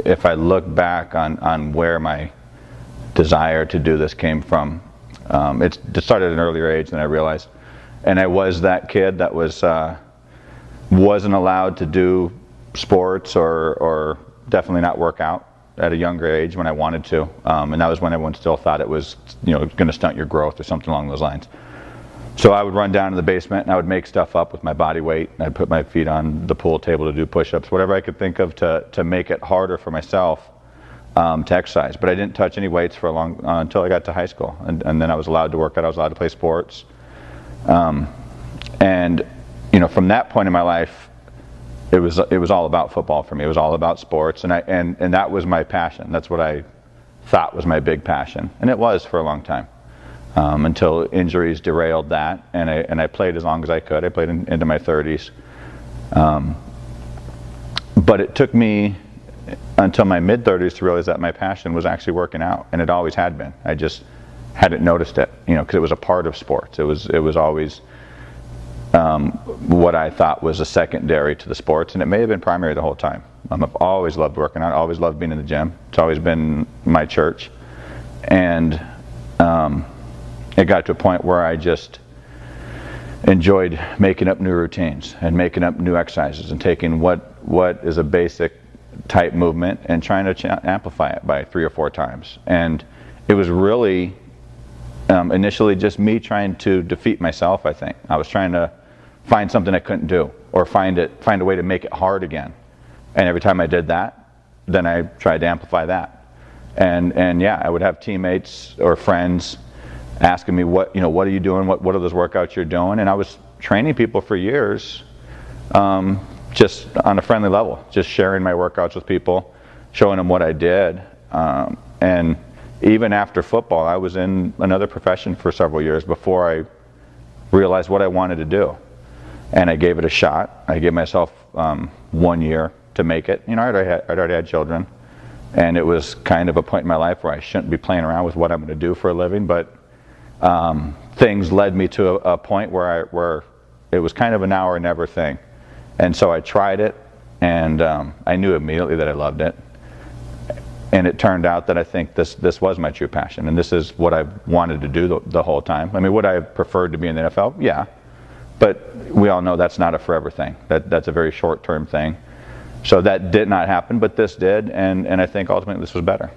if I look back on where my desire to do this came from, it started at an earlier age than I realized. And I was that kid that wasn't allowed to do sports or definitely not work out at a younger age when I wanted to. And that was when everyone still thought it was, going to stunt your growth or something along those lines. So I would run down to the basement and I would make stuff up with my body weight. I'd put my feet on the pool table to do push-ups, whatever I could think of to make it harder for myself to exercise. But I didn't touch any weights for until I got to high school. And then I was allowed to work out. I was allowed to play sports. And from that point in my life, it was all about football for me. It was all about sports, and that was my passion. That's what I thought was my big passion, and it was for a long time, until injuries derailed that. And I played as long as I could. I played into my 30s, but it took me until my mid-30s to realize that my passion was actually working out, and it always had been. I just hadn't noticed it, because it was a part of sports. It was always what I thought was a secondary to the sports, and it may have been primary the whole time. I've always loved working out, always loved being in the gym. It's always been my church. And it got to a point where I just enjoyed making up new routines and making up new exercises and taking what is a basic type movement and trying to amplify it by 3 or 4 times. And it was really initially just me trying to defeat myself, I think. I was trying to find something I couldn't do, or find a way to make it hard again. And every time I did that, then I tried to amplify that. And yeah, I would have teammates or friends asking me what are you doing? What are those workouts you're doing? And I was training people for years, just on a friendly level, just sharing my workouts with people, showing them what I did. And even after football, I was in another profession for several years before I realized what I wanted to do. And I gave it a shot. I gave myself 1 year to make it. I'd already had children. And it was kind of a point in my life where I shouldn't be playing around with what I'm going to do for a living. But things led me to a point where it was kind of a now or never thing. And so I tried it, and I knew immediately that I loved it. And it turned out that I think this was my true passion, and this is what I wanted to do the whole time. I mean, would I have preferred to be in the NFL? Yeah. But we all know that's not a forever thing. That's a very short-term thing. So that did not happen, but this did, and I think ultimately this was better.